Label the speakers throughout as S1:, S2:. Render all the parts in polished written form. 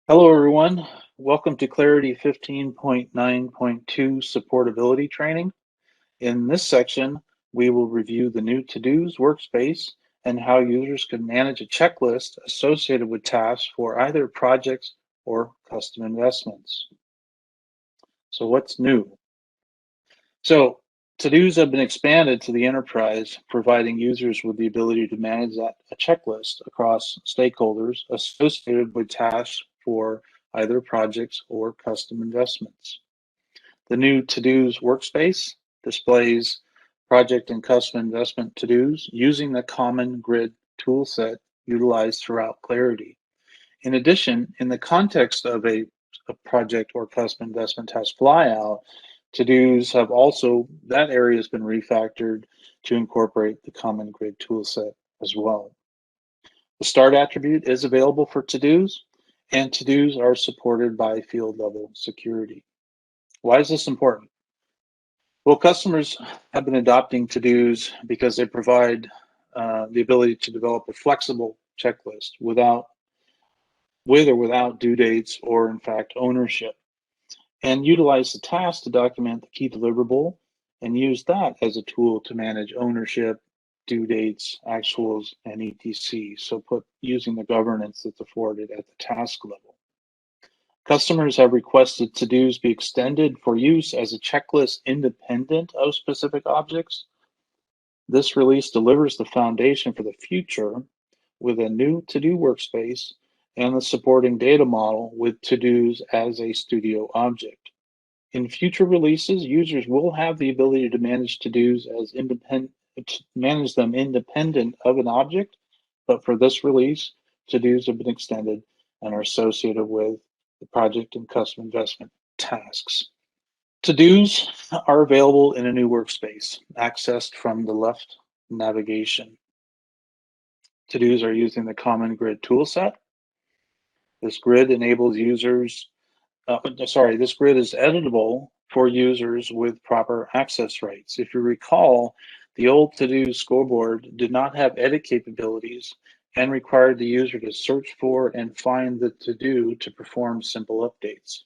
S1: Hello, everyone. Welcome to Clarity 15.9.2 Supportability Training. In this section, we will review the new ToDo's workspace and how users can manage a checklist associated with tasks for either projects or custom investments. So what's new? So ToDo's have been expanded to the enterprise, providing users with the ability to manage a checklist across stakeholders associated with tasks for either projects or custom investments. The new ToDo's workspace displays project and custom investment ToDo's using the common grid toolset utilized throughout Clarity. In addition, in the context of a project or custom investment task flyout, to-dos have also, that area has been refactored to incorporate the common grid toolset as well. The start attribute is available for to-dos, and to-dos are supported by field level security. Why is this important? Well, customers have been adopting to-dos because they provide the ability to develop a flexible checklist with or without due dates or, in fact, ownership, and utilize the task to document the key deliverable and use that as a tool to manage ownership, due dates, actuals, and etc. So using the governance that's afforded at the task level. Customers have requested to-dos be extended for use as a checklist independent of specific objects. This release delivers the foundation for the future with a new to-do workspace and the supporting data model with to-dos as a studio object. In future releases, users will have the ability to manage to-dos as manage them independent of an object, but for this release, to-dos have been extended and are associated with the project and custom investment tasks. To-dos are available in a new workspace, accessed from the left navigation. To-dos are using the common grid toolset. This grid enables users, this grid is editable for users with proper access rights. If you recall, the old to-do scoreboard did not have edit capabilities and required the user to search for and find the to-do to perform simple updates.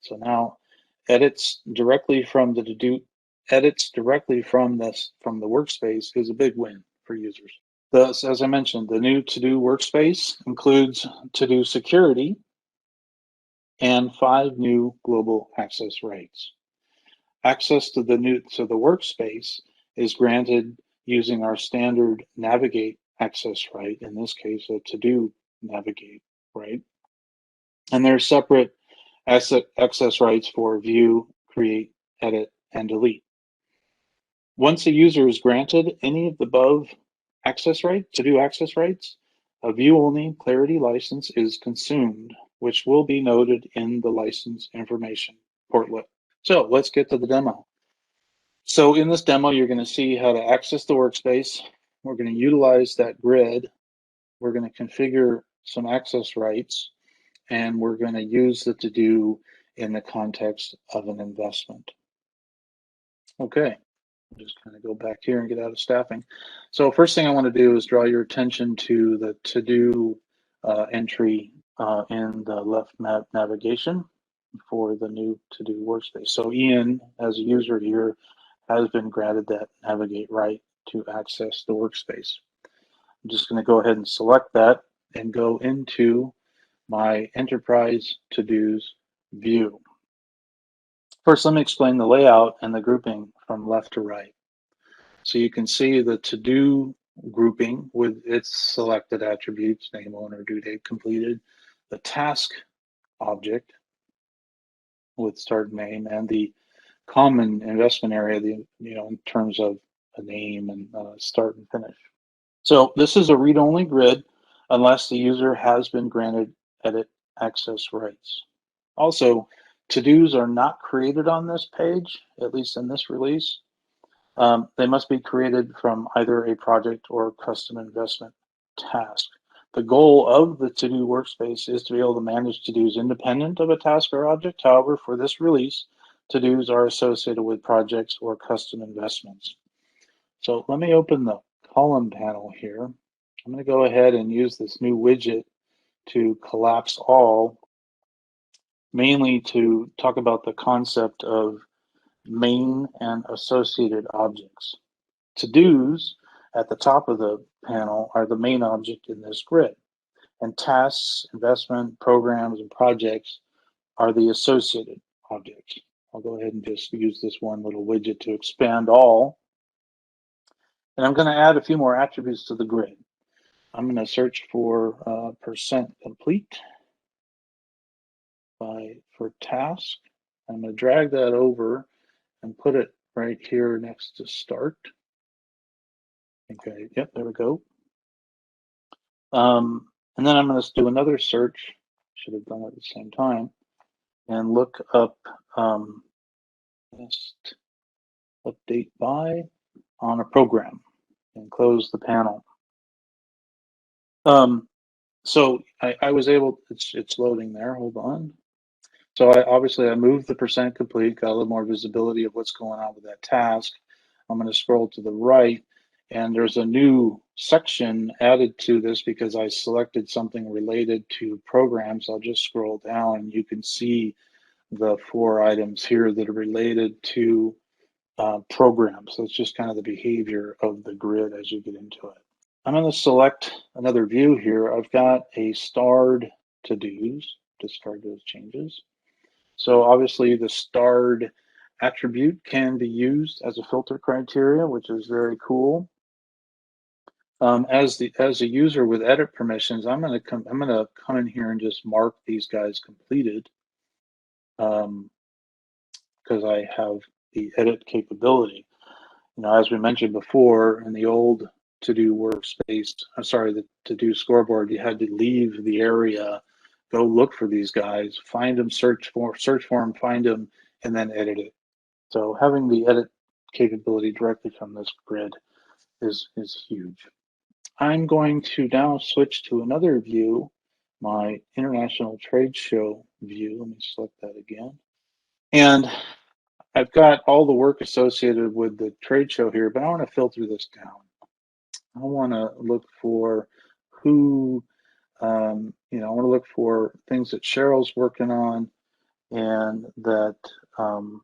S1: So now edits directly from the to-do, edits directly from the workspace is a big win for users. Thus, as I mentioned, the new to-do workspace includes to-do security and 5 new global access rights. Access to the workspace is granted using our standard navigate access right, in this case, a to-do navigate right. And there's separate access rights for view, create, edit, and delete. Once a user is granted any of the above to-do access rights, a view-only Clarity license is consumed, which will be noted in the license information portlet. So let's get to the demo. So in this demo, you're going to see how to access the workspace. We're going to utilize that grid. We're going to configure some access rights, and we're going to use the to-do in the context of an investment. Okay. Just kind of go back here and get out of staffing. So first thing I want to do is draw your attention to the to-do entry in the left navigation for the new to-do workspace. So Ian, as a user here, has been granted that navigate right to access the workspace. I'm just going to go ahead and select that and go into my enterprise to-dos view. First, let me explain the layout and the grouping from left to right. So you can see the to-do grouping with its selected attributes, name, owner, due date, completed, the task object with start name, and the common investment area, in terms of a name and start and finish. So this is a read-only grid unless the user has been granted edit access rights. Also, to-dos are not created on this page, at least in this release. They must be created from either a project or custom investment task. The goal of the to-do workspace is to be able to manage to-dos independent of a task or object. However, for this release, to-dos are associated with projects or custom investments. So let me open the column panel here. I'm going to go ahead and use this new widget to collapse all mainly to talk about the concept of main and associated objects. To-dos at the top of the panel are the main object in this grid, and tasks, investment, programs, and projects are the associated objects. I'll go ahead and just use this one little widget to expand all. And I'm going to add a few more attributes to the grid. I'm going to search for percent complete for task. I'm going to drag that over and put it right here next to start. Okay, yep, there we go. And then I'm going to do another search. Should have done it at the same time. And look up just update by on a program and close the panel. So I was able, it's loading there, hold on. So obviously I moved the percent complete, got a little more visibility of what's going on with that task. I'm going to scroll to the right, and there's a new section added to this because I selected something related to programs. I'll just scroll down and you can see the 4 items here that are related to programs. So it's just kind of the behavior of the grid as you get into it. I'm going to select another view here. I've got a starred to-dos, discard those changes. So obviously the starred attribute can be used as a filter criteria, which is very cool. As a user with edit permissions, I'm going to come in here and just mark these guys completed because I have the edit capability. You know, as we mentioned before, in the old to-do workspace, the to-do scoreboard, you had to leave the area, go look for these guys, find them, search for them, find them, and then edit it. So having the edit capability directly from this grid is huge. I'm going to now switch to another view, my International Trade Show view. Let me select that again. And I've got all the work associated with the trade show here, but I want to filter this down. I want to look for who, I want to look for things that Cheryl's working on and that, all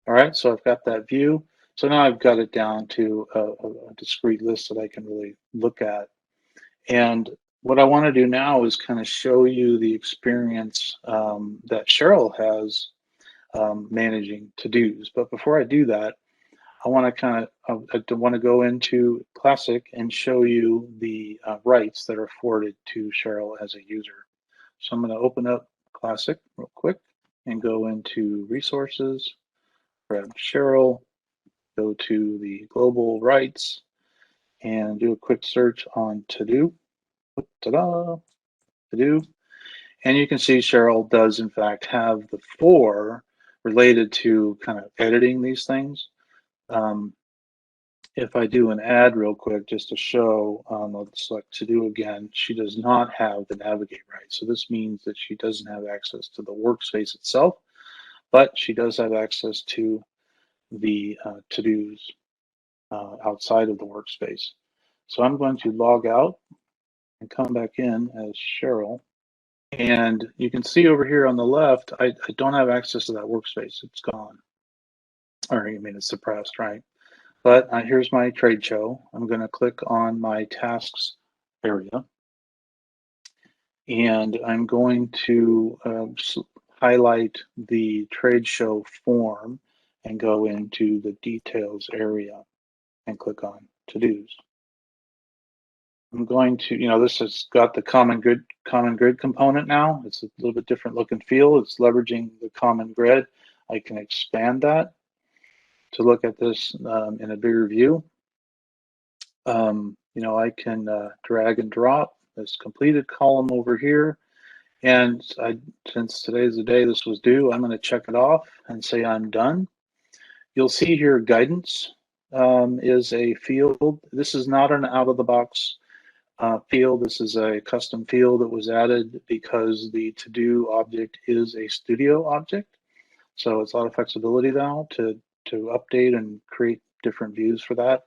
S1: right, so I've got that view. So now I've got it down to a discrete list that I can really look at. And what I want to do now is kind of show you the experience that Cheryl has managing to-dos. But before I do that, I want to go into Classic and show you the rights that are afforded to Cheryl as a user. So I'm going to open up Classic real quick and go into Resources, grab Cheryl, go to the Global Rights, and do a quick search on To-Do. Ta-da! To-Do. And you can see Cheryl does in fact have the 4 related to kind of editing these things. If I do an add real quick just to show, I'll select to do again, she does not have the navigate right. So this means that she doesn't have access to the workspace itself, but she does have access to the to-dos outside of the workspace. So I'm going to log out and come back in as Cheryl. And you can see over here on the left, I don't have access to that workspace. It's gone. Or I mean, it's suppressed, right? But here's my trade show. I'm going to click on my tasks area. And I'm going to highlight the trade show form and go into the details area and click on to-dos. I'm going to, this has got the common grid component now. It's a little bit different look and feel. It's leveraging the common grid. I can expand that to look at this in a bigger view. I can drag and drop this completed column over here. And since today's the day this was due, I'm going to check it off and say I'm done. You'll see here guidance is a field. This is not an out-of-the-box field. This is a custom field that was added because the to-do object is a studio object. So it's a lot of flexibility now to update and create different views for that.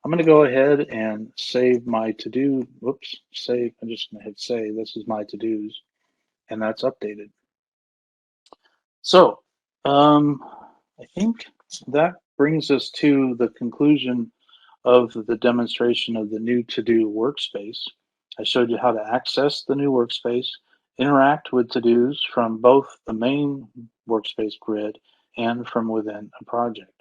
S1: I'm going to go ahead and save my to-do. Whoops, save. I'm just going to hit save. This is my to-dos, and that's updated. So, I think that brings us to the conclusion of the demonstration of the new to-do workspace. I showed you how to access the new workspace, interact with to-dos from both the main workspace grid and from within a project.